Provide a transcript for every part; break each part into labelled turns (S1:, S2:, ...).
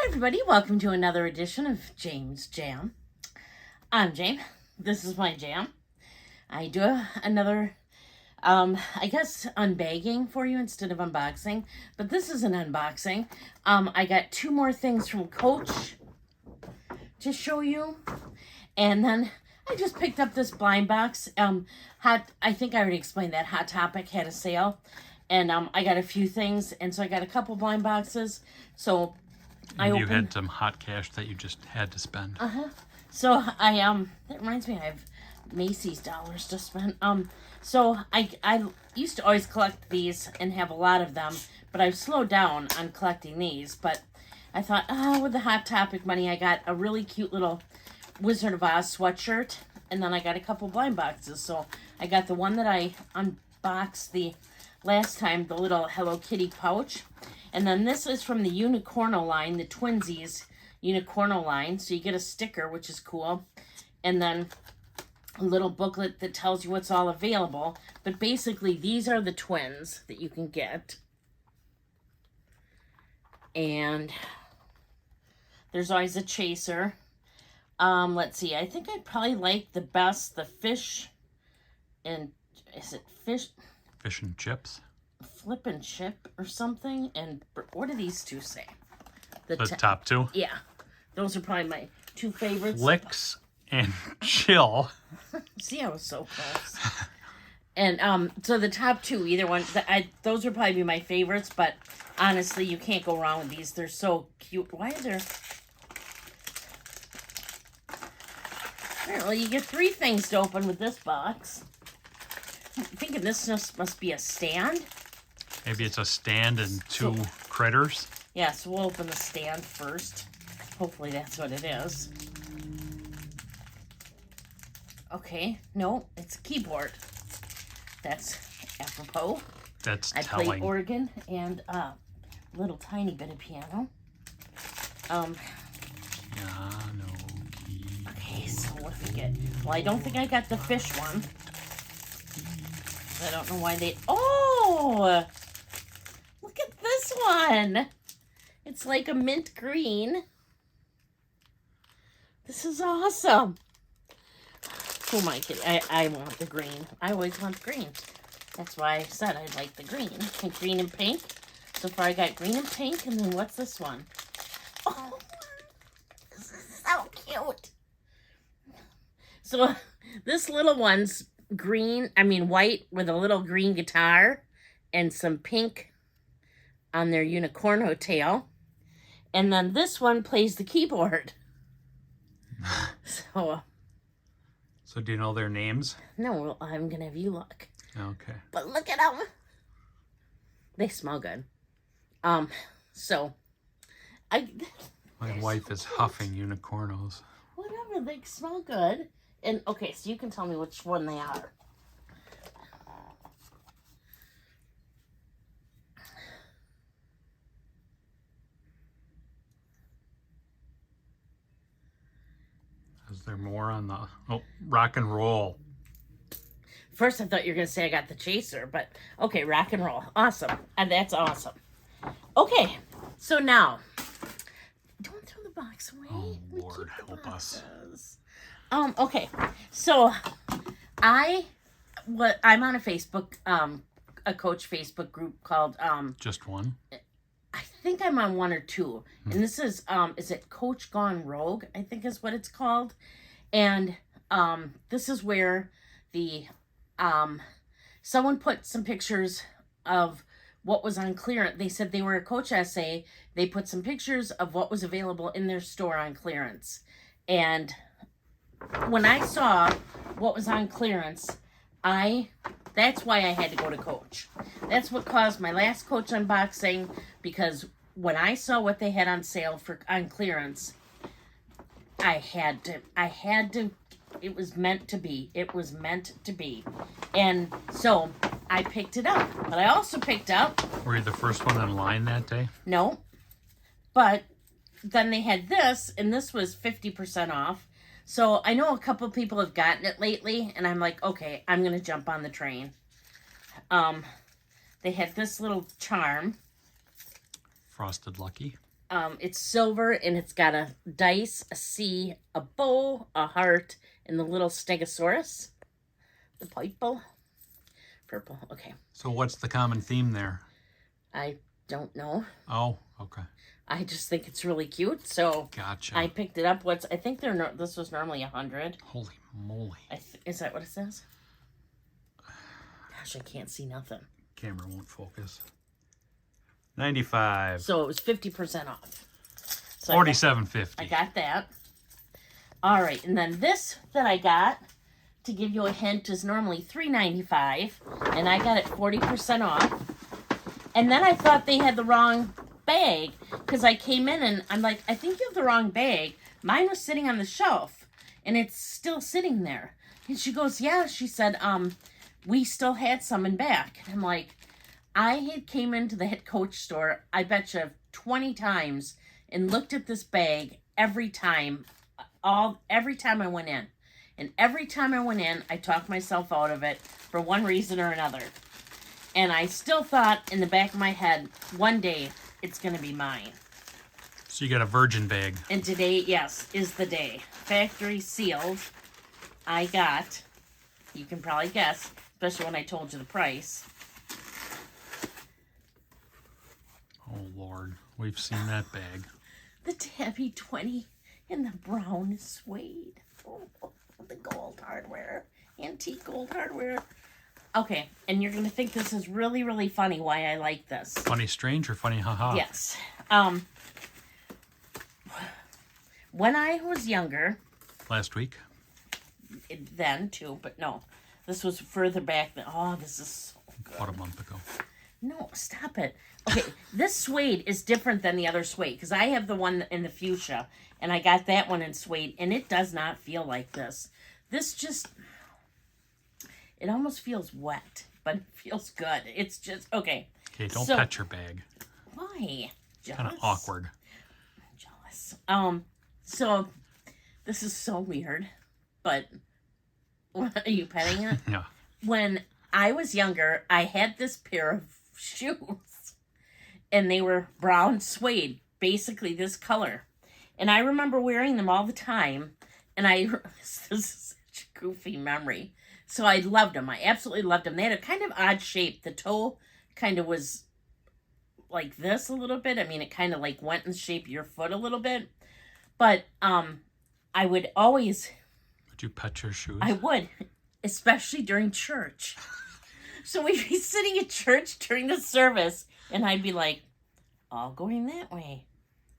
S1: Everybody, welcome to another edition of Jame's Jam. I'm Jame. This is my jam. I do another, I guess, unbagging for you instead of unboxing, but this is an unboxing. I got two more things from Coach to show you, and then I just picked up this blind box. I think I already explained that Hot Topic had a sale, and I got a few things, and so I got a couple blind boxes. So
S2: you had some hot cash that you just had to spend.
S1: So that reminds me, I have Macy's dollars to spend. So I used to always collect these and have a lot of them, but I've slowed down on collecting these. But I thought, with the Hot Topic money, I got a really cute little Wizard of Oz sweatshirt, and then I got a couple blind boxes. So I got the one that I unboxed the last time, the little Hello Kitty pouch. And then this is from the Unicorno line, the Twinsies Unicorno line. So you get a sticker, which is cool. And then a little booklet that tells you what's all available. But basically, these are the twins that you can get. And there's always a chaser. Let's see. I think I'd probably like the best the fish and... Is it fish?
S2: Fish and chips.
S1: Flip and chip or something. And what do these two say?
S2: The top two?
S1: Yeah. Those are probably my two favorites.
S2: Flicks and chill.
S1: See, I was so close. And so the top two, either one, those would probably be my favorites, but honestly, you can't go wrong with these. They're so cute. Why are there... Apparently, you get three things to open with this box. I'm thinking this must be a stand.
S2: Maybe it's a stand and two critters.
S1: Yeah, so we'll open the stand first. Hopefully that's what it is. Okay, no, it's a keyboard. That's apropos.
S2: That's
S1: I
S2: telling.
S1: play organ and a little tiny bit of piano.
S2: Piano key.
S1: Okay, so what do we get? Well, I don't think I got the fish one. I don't know why they... Oh! Look at this one! It's like a mint green. This is awesome. Who am I kidding? I want the green. I always want the green. That's why I said I like the green. And green and pink. So far I got green and pink. And then what's this one? Oh, this is so cute. So this little one's white with a little green guitar and some pink on their unicorno tail. And then this one plays the keyboard.
S2: So do you know their names?
S1: No, well, I'm going to have you look.
S2: Okay.
S1: But look at them. They smell good. My
S2: wife is huffing unicornos.
S1: Whatever, they smell good. And, okay, so you can tell me which one they are.
S2: Is there more on the... Oh, rock and roll.
S1: First, I thought you were going to say I got the chaser, but okay, rock and roll. Awesome. And that's awesome. Okay, so now, don't throw the box away.
S2: Oh, Lord, help us.
S1: Okay, so I'm on a Facebook, a Coach Facebook group called...
S2: Just one?
S1: I think I'm on one or two. And this is it Coach Gone Rogue, I think is what it's called. And this is where the someone put some pictures of what was on clearance. They said they were a Coach essay. They put some pictures of what was available in their store on clearance. And when I saw what was on clearance, that's why I had to go to Coach. That's what caused my last Coach unboxing, because when I saw what they had on sale on clearance, I had to, it was meant to be. It was meant to be. And so I picked it up. But I also picked up...
S2: Were you the first one in line that day?
S1: No. But then they had this, and this was 50% off. So I know a couple people have gotten it lately, and I'm like, okay, I'm gonna jump on the train. They had this little charm.
S2: Frosted Lucky.
S1: It's silver, and it's got a dice, a C, a bow, a heart, and the little stegosaurus. The purple. Purple, okay.
S2: So what's the common theme there?
S1: I don't know.
S2: Oh, okay.
S1: I just think it's really cute, so
S2: Gotcha.
S1: I picked it up. I think this was normally 100.
S2: Holy moly.
S1: Is that what it says? Gosh, I can't see nothing.
S2: Camera won't focus. 95.
S1: So it was 50% off. So
S2: $47.50.
S1: I got that. All right, and then this that I got, to give you a hint, is normally $3.95, and I got it 40% off. And then I thought they had the wrong bag, because I came in and I'm like, I think you have the wrong bag. Mine was sitting on the shelf, and it's still sitting there. And she goes, yeah, she said, we still had some in back. And I'm like, I had came into the Hit Coach store, I bet you 20 times, and looked at this bag every time I went in. And every time I went in, I talked myself out of it for one reason or another. And I still thought in the back of my head, one day it's going to be mine.
S2: So you got a virgin bag.
S1: And today, yes, is the day. Factory sealed. I got, you can probably guess, especially when I told you the price.
S2: Oh, Lord. We've seen that bag.
S1: The Tabby 20 in the brown suede. Oh, the gold hardware. Antique gold hardware. Okay, and you're going to think this is really, really funny why I like this.
S2: Funny strange or funny haha?
S1: Yes. When I was younger...
S2: Last week?
S1: Then, too, but no. This was further back than... Oh, this is so good.
S2: About a month ago.
S1: No, stop it. Okay, this suede is different than the other suede, because I have the one in the fuchsia, and I got that one in suede, and it does not feel like this. This just... It almost feels wet, but it feels good. It's just... Okay.
S2: Okay, don't pet your bag.
S1: Why? Jealous?
S2: Kind of awkward.
S1: Jealous. So, this is so weird, but... Are you petting it?
S2: Yeah.
S1: When I was younger, I had this pair of shoes, and they were brown suede, basically this color. And I remember wearing them all the time, and this is such a goofy memory. So I loved them. I absolutely loved them. They had a kind of odd shape. The toe kind of was like this a little bit. I mean, it kind of like went and shaped your foot a little bit. But I would always...
S2: Would you pet your shoes?
S1: I would, especially during church. So we'd be sitting at church during the service, and I'd be like, all going that way.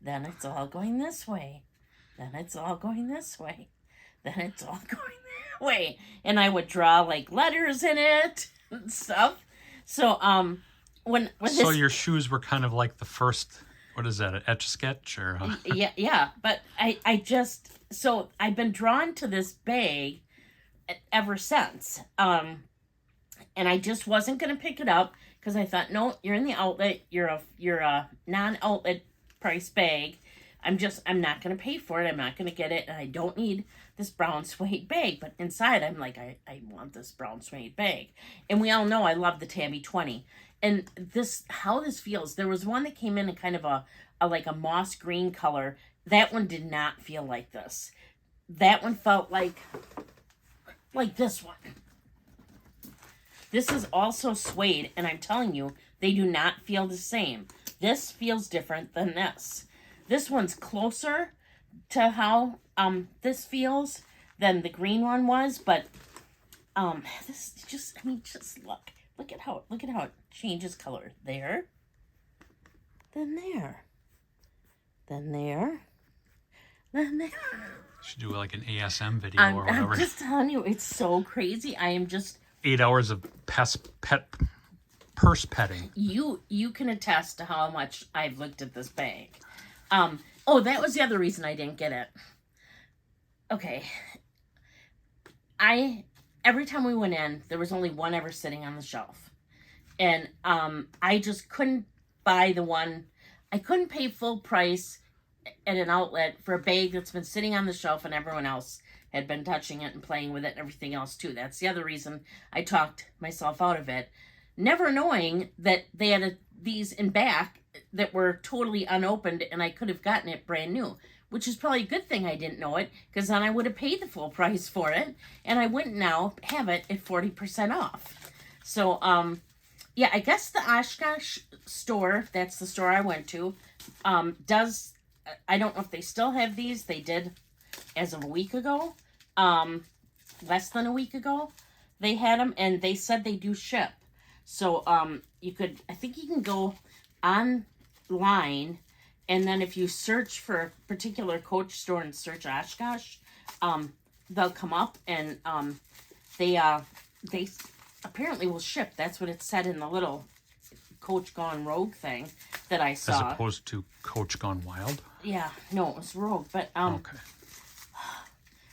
S1: Then it's all going this way. Then it's all going this way. Then it's all going that way. And I would draw like letters in it and stuff. So when
S2: so your shoes were kind of like the first, what is that, an Etch-a-Sketch? Or
S1: yeah. But I just, so I've been drawn to this bag ever since. And I just wasn't going to pick it up because I thought, no, you're in the outlet. You're a non-outlet price bag. I'm not going to pay for it. I'm not going to get it. And I don't need this brown suede bag. But inside, I'm like, I want this brown suede bag. And we all know I love the Tabby 20. And how this feels, there was one that came in kind of a like a moss green color. That one did not feel like this. That one felt like this one. This is also suede, and I'm telling you, they do not feel the same. This feels different than this. This one's closer to how this feels than the green one was, but this just, I mean, just look at how it changes color. There, then there, then there, then there.
S2: Should do like an ASM video or whatever.
S1: I'm just telling you, it's so crazy. I am just
S2: 8 hours of purse petting.
S1: You can attest to how much I've looked at this bag. Oh, that was the other reason I didn't get it. Okay. Every time we went in, there was only one ever sitting on the shelf. And I just couldn't buy the one. I couldn't pay full price at an outlet for a bag that's been sitting on the shelf and everyone else had been touching it and playing with it and everything else too. That's the other reason I talked myself out of it, never knowing that they had these in back that were totally unopened, and I could have gotten it brand new, which is probably a good thing I didn't know it, because then I would have paid the full price for it, and I wouldn't now have it at 40% off. So, yeah, I guess the Oshkosh store, that's the store I went to, does, I don't know if they still have these. They did as of a week ago, less than a week ago. They had them, and they said they do ship. So, you could, I think you can go online, and then if you search for a particular Coach store and search Oshkosh, they'll come up, and they apparently will ship. That's what it said in the little Coach Gone Rogue thing that I saw.
S2: As opposed to Coach Gone Wild?
S1: Yeah, no, it was Rogue, but
S2: okay.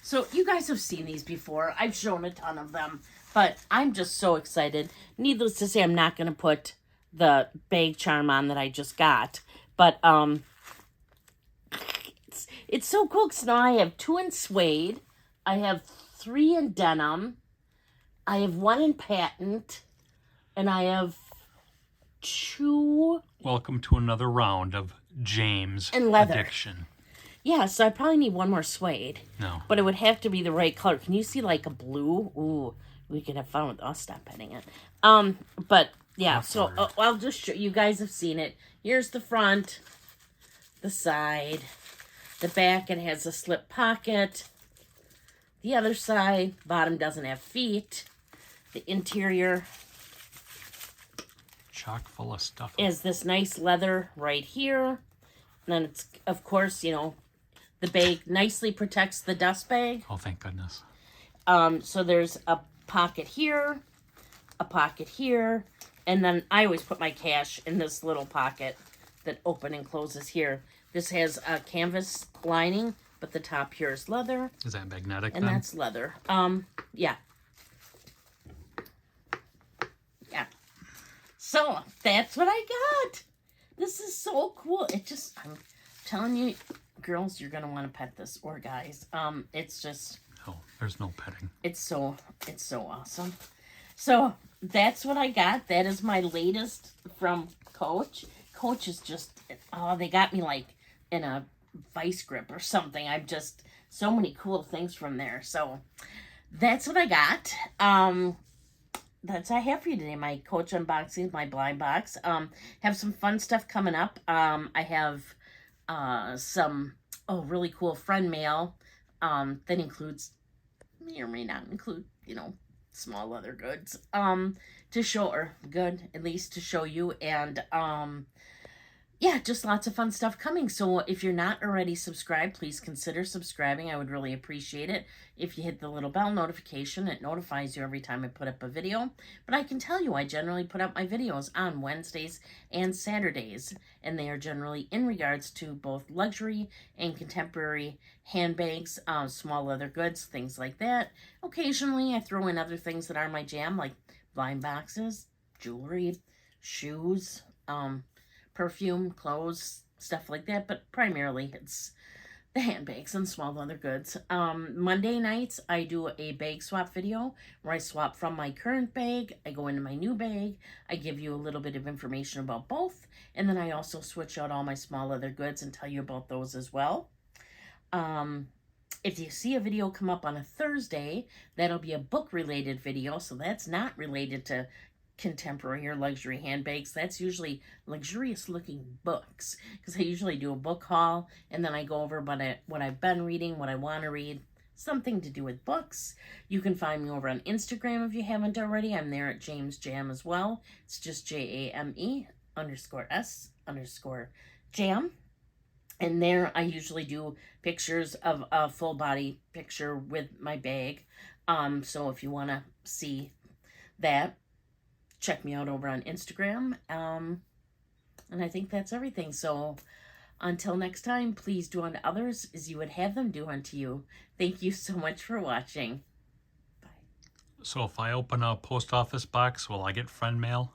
S1: So you guys have seen these before. I've shown a ton of them, but I'm just so excited. Needless to say, I'm not going to put the bag charm on that I just got, but it's so cool because now I have 2 in suede, I have 3 in denim, I have 1 in patent, and I have 2.
S2: Welcome to another round of James
S1: and leather
S2: addiction.
S1: Yeah, so I probably need 1 more suede.
S2: No.
S1: But it would have to be the right color. Can you see like a blue? Ooh, we could have fun with. I'll stop petting it. But yeah, so I'll just show you guys have seen it. Here's the front, the side, the back. It has a slip pocket. The other side, bottom doesn't have feet. The interior
S2: chock full of stuff.
S1: Is this nice leather right here. And then it's, of course, you know, the bag nicely protects the dust bag.
S2: Oh, thank goodness.
S1: So there's a pocket here, a pocket here, and then I always put my cash in this little pocket that open and closes here. This has a canvas lining, but the top here is leather.
S2: Is that magnetic
S1: and
S2: then?
S1: That's leather. Yeah. Yeah. So that's what I got. This is so cool. It just, I'm telling you, girls, you're going to want to pet this, or guys. It's just...
S2: Oh, there's no petting.
S1: It's so awesome. So that's what I got. That is my latest from Coach. Coach is just, oh, they got me like in a vice grip or something. I'm just, so many cool things from there. So that's what I got. That's all I have for you today. My Coach unboxing, my blind box. Have some fun stuff coming up. I have some really cool friend mail that includes, may or may not include, you know, small leather goods to show, or good at least to show you. And yeah, just lots of fun stuff coming. So if you're not already subscribed, please consider subscribing. I would really appreciate it. If you hit the little bell notification, it notifies you every time I put up a video. But I can tell you, I generally put up my videos on Wednesdays and Saturdays, and they are generally in regards to both luxury and contemporary handbags, small leather goods, things like that. Occasionally, I throw in other things that are my jam, like blind boxes, jewelry, shoes, perfume, clothes, stuff like that, but primarily it's the handbags and small leather goods. Monday nights, I do a bag swap video where I swap from my current bag, I go into my new bag, I give you a little bit of information about both, and then I also switch out all my small leather goods and tell you about those as well. If you see a video come up on a Thursday, that'll be a book-related video, so that's not related to contemporary or luxury handbags. That's usually luxurious looking books, because I usually do a book haul and then I go over what I've been reading, what I want to read, something to do with books. You can find me over on Instagram if you haven't already. I'm there at James Jam as well. It's just JAME_S_Jam. And there I usually do pictures of a full body picture with my bag. So if you want to see that, check me out over on Instagram. And I think that's everything. So until next time, please do unto others as you would have them do unto you. Thank you so much for watching. Bye.
S2: So if I open a post office box, will I get friend mail?